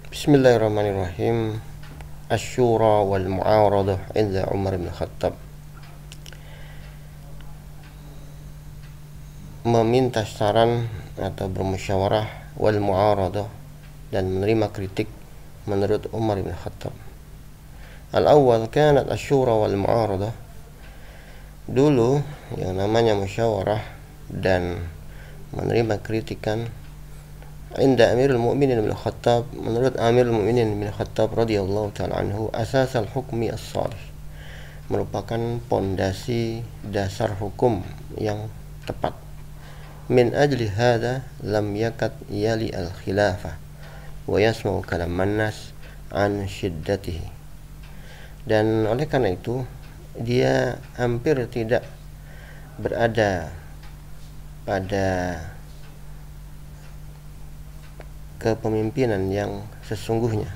Bismillahirrahmanirrahim. Asyura wal mu'aradah inda Umar bin Khattab. Meminta saran atau bermusyawarah wal mu'aradah dan menerima kritik menurut Umar bin Khattab. Al-awwal kanat asyura wal mu'aradah. Dulu yang namanya musyawarah dan menerima kritikan inda Amirul Mu'minin bin Khattab, menurut Amirul Mu'minin bin Khattab radhiyallahu ta'ala anhu, asasal hukmi as-salih, merupakan pondasi dasar hukum yang tepat. Min ajli hadha lam yakad yali al-khilafah wa yasma'u kalaman nas an syiddatihi. Dan oleh karena itu dia hampir tidak berada pada kepemimpinan yang sesungguhnya,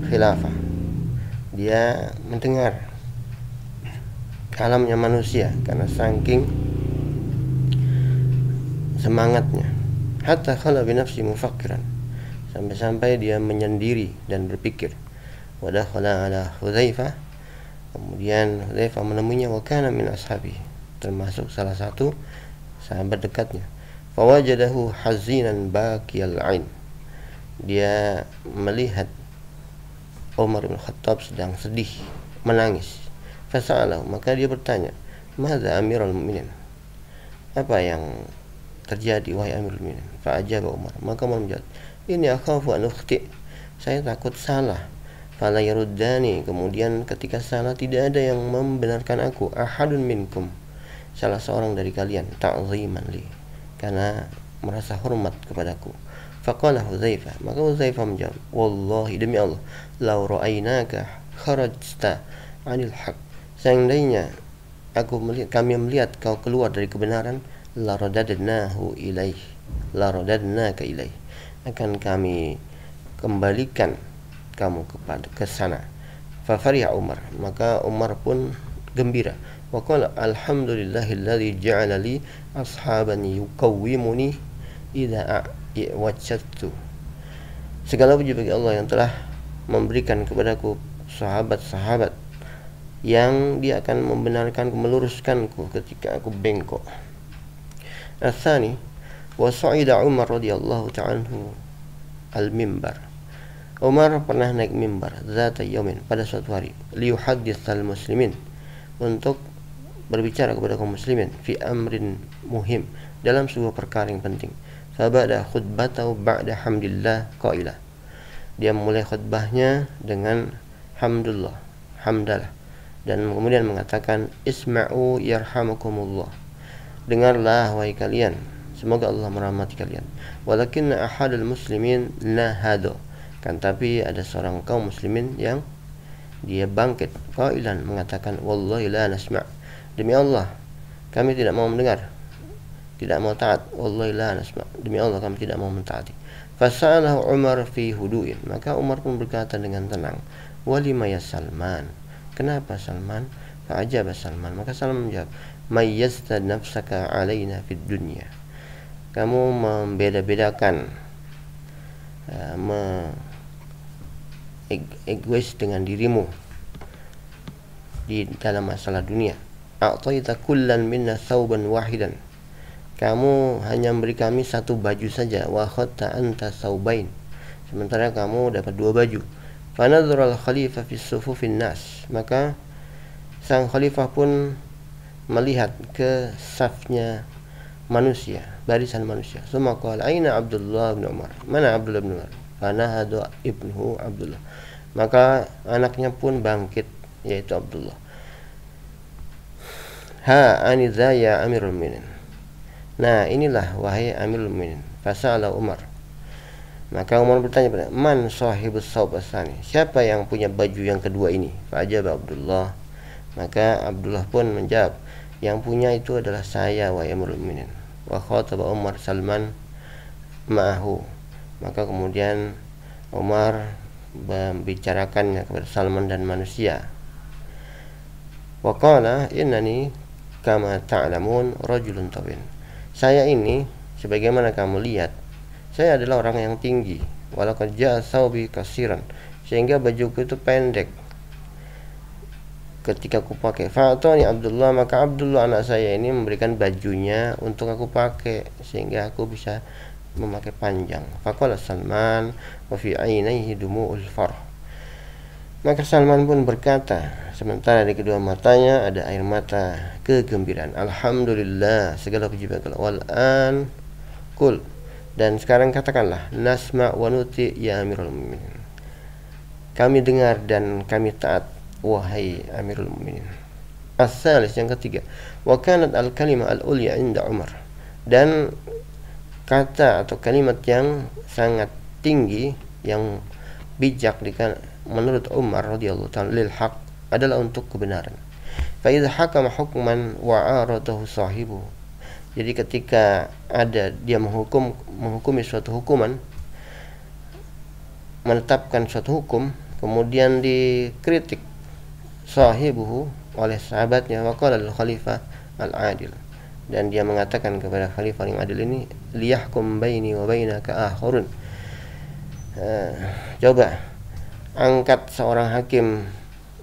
khilafah. Dia mendengar kalamnya manusia karena saking semangatnya. Hatta khala bi nafsi mufakkiran, sampai-sampai dia menyendiri dan berpikir. Wa dakhala ala Hudzaifah, kemudian Hudzaifah menemuinya, wa kana min ashabi, termasuk salah satu sahabat dekatnya. Fawajadahu hazinan baqiyal ain, dia melihat Umar bin Khattab sedang sedih, menangis. Fasa'alahu, maka dia bertanya, madza Amirul Mu'minin, apa yang terjadi wahai Amirul Mu'minin? Fa'ajaba Umar, maka Umar menjawab, ini akhafu an ukhti, saya takut salah. Fala yaruddani, kemudian ketika salah tidak ada yang membenarkan aku. Ahadun minkum, salah seorang dari kalian, ta'ziman li, karena merasa hormat kepadaku. Faqala Hudzaifah, maka Hudzaifah menjawab, wallahi, demi Allah, law ra'ainaka kharajta 'anil haq, seandainya kami melihat kau keluar dari kebenaran, la radadnahu ilaih, la radadnaka ilaih, akan kami kembalikan kamu ke sana. Fa fariha Umar, maka Umar pun gembira. Wa qala alhamdulillahilladzi ja'ala li ashaban yuqawwimuni idza wajadtu, segala puji bagi Allah yang telah memberikan kepadaku sahabat-sahabat yang dia akan membenarkan, meluruskanku ketika aku bengkok. Al-thani, wa sa'ida Umar radhiyallahu ta'ala anhu al-mimbar. Umar pernah naik mimbar zata yaumin, pada suatu hari, liyuhadditsal muslimin, untuk berbicara kepada kaum muslimin, fi amrin muhim, dalam sebuah perkara yang penting. Fabada khutbatahu ba'da hamdillah qailah, dia memulai khutbahnya dengan hamdalah, dan kemudian mengatakan, isma'u yarhamukumullah, dengarlah wahai kalian, semoga Allah merahmati kalian. Walakinna ahadul muslimin nahado, kan tapi ada seorang kaum muslimin yang dia bangkit, qailan, mengatakan, wallahi la nasma', demi Allah kami tidak mau mendengar, tidak mau taat. Wallahi la nasma', demi Allah kami tidak mau mentaati. Fasa'alahu Umar fi hudu'in, maka Umar pun berkata dengan tenang, walima ya Salman, kenapa Salman? Fa'ajaba Salman, maka Salman menjawab, mayyazta nafsaka alaina fid dunya, kamu membeda-bedakan, egois dengan dirimu di dalam masalah dunia. A'taita kullan minna thawban wahidan, kamu hanya memberi kami satu baju saja. Wa khatta anta thawbain, sementara kamu dapat dua baju. Fa nadhara al-khalifah fi sufufin nas, maka sang khalifah pun melihat ke safnya manusia, barisan manusia. Summa qala, aina Abdullah bin Umar, mana Abdullah bin Umar? Fanahadu ibnuhu Abdullah, maka anaknya pun bangkit, yaitu Abdullah. Ha anidza ya Amirul Mu'minin, nah inilah wahai Amirul Mu'minin. Fasa'ala Umar, maka Umar bertanya pada, man sahibus thawb asani, siapa yang punya baju yang kedua ini? Fa'ajaba Abdullah, maka Abdullah pun menjawab, yang punya itu adalah saya wahai Amirul Mu'minin. Wa khataba Umar Salman ma'ahu, maka kemudian Umar membicarakannya kepada Salman dan manusia. Wa qala innani kama ta'lamun rajulun tawil, saya ini sebagaimana kamu lihat, saya adalah orang yang tinggi. walaqad ja'a thawbi kasiran, sehingga bajuku itu pendek ketika aku pakai. Fa'atani Abdullah, maka Abdullah anak saya ini memberikan bajunya untuk aku pakai sehingga aku bisa memakai panjang. Faqala Salman wa fi 'ainaihi dumu'ul farh, maka Salman pun berkata sementara di kedua matanya ada air mata kegembiraan. Alhamdulillah, segala puji bagi Allah. Wal an kul, dan sekarang katakanlah, nasma wa nuti ya amirul mu'minin, kami dengar dan kami taat wahai amirul mu'minin. As-salis, yang ketiga, wa kanat al-kalimah al-ulya inda Umar, dan kata atau kalimat yang sangat tinggi yang bijak menurut Umar radhiyallahu ta'ala lil haq adalah untuk kebenaran. Fa idza hakama hukman wa aradahu sahibu, jadi ketika ada dia menghukumi suatu hukuman, menetapkan suatu hukum, kemudian dikritik sahibuhu oleh sahabatnya, waqala lil khalifah al-adil, dan dia mengatakan kepada khalifah yang adil ini, liyahkum baini wa bainaka akhurun, coba angkat seorang hakim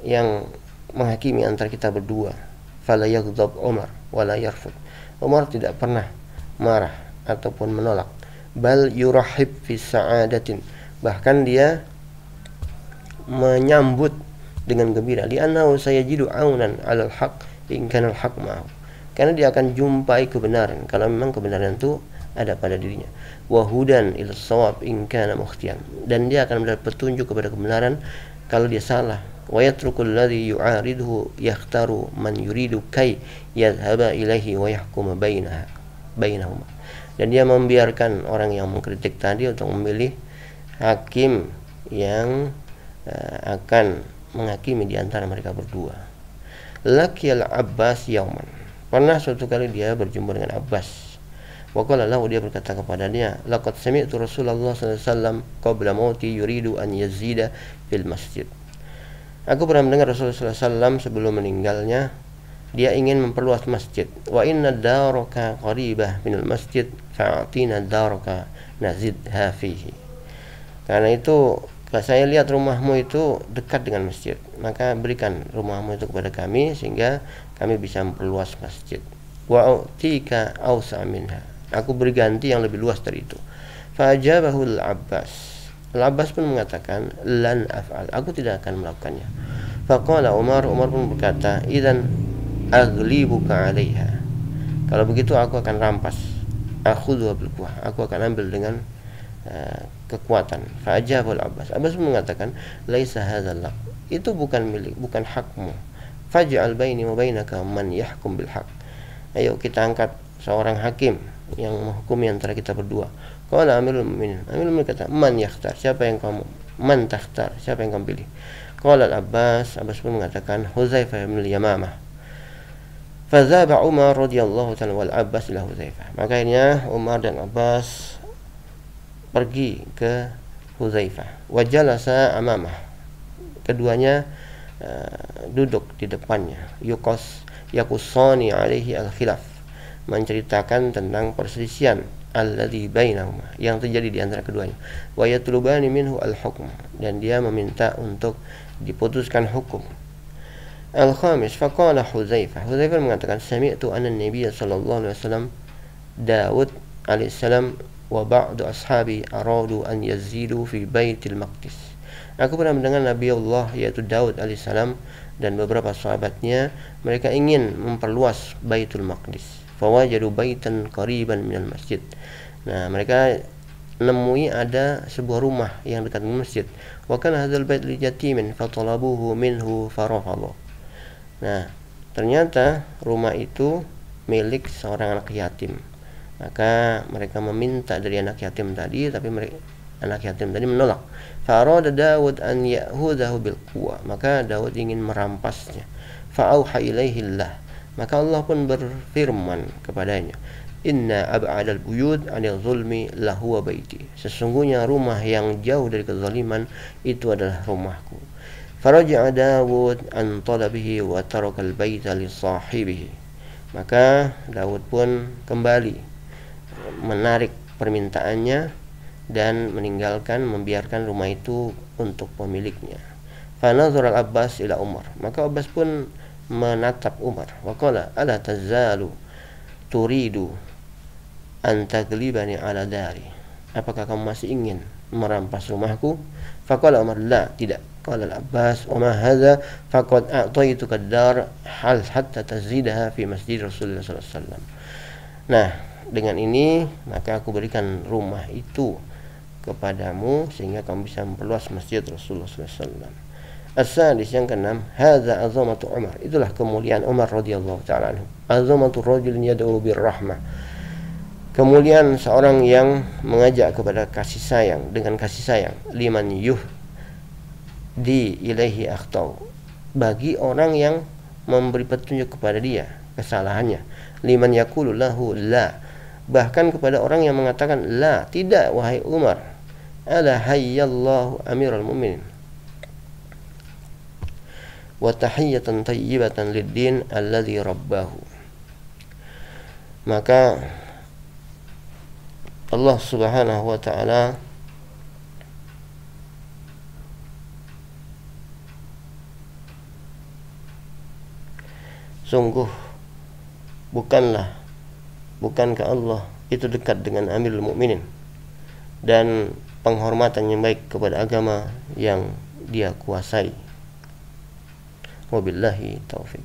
yang menghakimi antara kita berdua. Fala yaghdab Umar wala yarfud, Umar tidak pernah marah ataupun menolak. Bal yurahib fi sa'adatin, bahkan dia menyambut dengan gembira. Li'annahu sayajidu aunan 'alal haq in kana al-haq ma'ahu, karena dia akan jumpai kebenaran kalau memang kebenaran itu ada pada dirinya. Wa hudan ila shawab in kana mukhtian, dan dia akan mendapat petunjuk kepada kebenaran kalau dia salah. Wa yatrukul ladzi yu'ariduhu yakhtaru man yuridu kay yadhhaba ilaihi wa yahkuma bainahuma, dan dia membiarkan orang yang mengkritik tadi untuk memilih hakim yang akan menghakimi di antara mereka berdua. Laqiyal Abbas yauman, pernah suatu kali dia berjumpa dengan Abbas. Wa qala lahu, dia berkata kepadanya, laqad sami'tu Rasulullah sallallahu alaihi wasallam qabla mauti yuridu an yazida fil masjid, aku pernah mendengar Rasulullah sallallahu alaihi wasallam sebelum meninggalnya dia ingin memperluas masjid. Wa inna daraka qaribah minal masjid fa'atina daraka nazidha fihi, karena itu saya lihat rumahmu itu dekat dengan masjid, maka berikan rumahmu itu kepada kami sehingga kami bisa memperluas masjid. Wa utika awsa minha, aku beri ganti yang lebih luas dari itu. Fa'ajabahul Abbas, Al-Abbas pun mengatakan, lan af'al, aku tidak akan melakukannya. Faqala Umar, Umar pun berkata, idzan aghlibuka 'alaiha, kalau begitu aku akan rampas. Akhudhu bil quwwah, aku akan ambil dengan kekuatan. Fa'ajabul Abbas, Abbas pun mengatakan, laisa hadzal lak, itu bukan milik, bukan hakmu. Faj'al baini wa bainaka man yahkum bil haq, ayo kita angkat seorang hakim yang menghukumi antara kita berdua. Qala amirul mu'minin, amirul mu'minin kata, man yakhtar, siapa yang kamu, man takhtar, siapa yang kamu pilih. Qala Abbas, Abbas pun mengatakan, Hudzaifah bin Yamamah. Fadzaba Umar radhiyallahu ta'ala wal Abbas ila Hudzaifah, makanya Umar dan Abbas pergi ke Hudzaifah. Wa jalasa amamah, keduanya duduk di depannya. Yaqussani alaihi al-khilaf, menceritakan tentang perselisihan alladzi bainahuma, yang terjadi di antara keduanya. Wa yatlubani minhu al-hukm, dan dia meminta untuk diputuskan hukum. Al-khamis, faqala Hudzaifah, Hudzaifah mengatakan, sami'tu anna an-nabiy sallallahu alaihi wasallam Daud alaihi salam wa ba'du ashabi aradu an yazidu fi baitil maqdis, aku pernah mendengar Nabi Allah yaitu Daud alaihissalam dan beberapa sahabatnya, mereka ingin memperluas Baitul Maqdis. Fawajadu baitan qariban minal masjid, nah mereka nemui ada sebuah rumah yang dekat dengan masjid. Wa kana hadzal bait li yatimin fatalabuhu minhu farafadha, nah ternyata rumah itu milik seorang anak yatim, maka mereka meminta dari anak yatim tadi, tapi anak yatim tadi menolak. Fa'arada Daud an ya'hudahu bil quwwah, maka Daud ingin merampasnya. Fa'auha ilaihi Allah, maka Allah pun berfirman kepadanya, inna ab'adal buyut 'anil zulmi lahuwa baiti, sesungguhnya rumah yang jauh dari kezaliman itu adalah rumahku. Faraja'a Daud an talabihi wa tarakal baita li sahibihi, maka Daud pun kembali menarik permintaannya dan membiarkan rumah itu untuk pemiliknya. Fanazara al-Abbas ila Umar, maka Abbas pun menatap Umar. Waqala ala tazalu turidu an taglibani ala dari, apakah kamu masih ingin merampas rumahku? Faqala Umar, la, tidak. Qala al-Abbas, wa ma hadza faqad a'taytuka ad-dar hal hatta tazidaha fi masjid Rasulullah sallallahu alaihi wasallam. Nah, dengan ini maka aku berikan rumah itu kepadamu sehingga kamu bisa memperluas masjid Rasulullah sallallahu alaihi wasallam. As-sadis, yang keenam, hadza azamatu Umar, itulah kemuliaan Umar radhiyallahu ta'ala anhu. Azamatu rajulin yad'u birrahmah, kemuliaan seorang yang mengajak kepada kasih sayang, dengan kasih sayang. Liman di ilaihi akhtau, bagi orang yang memberi petunjuk kepada dia kesalahannya. Liman yaqulu lahu la, bahkan kepada orang yang mengatakan la, tidak wahai Umar. Ala hayyallahu amiral mu'minin wa tahiyyatan tayyibatan lid-din alladhi rabbahu. Maka Allah Subhanahu wa ta'ala sungguh bukankah Allah itu dekat dengan Amirul Mukminin dan penghormatan yang baik kepada agama yang dia kuasai. Wabillahi taufik.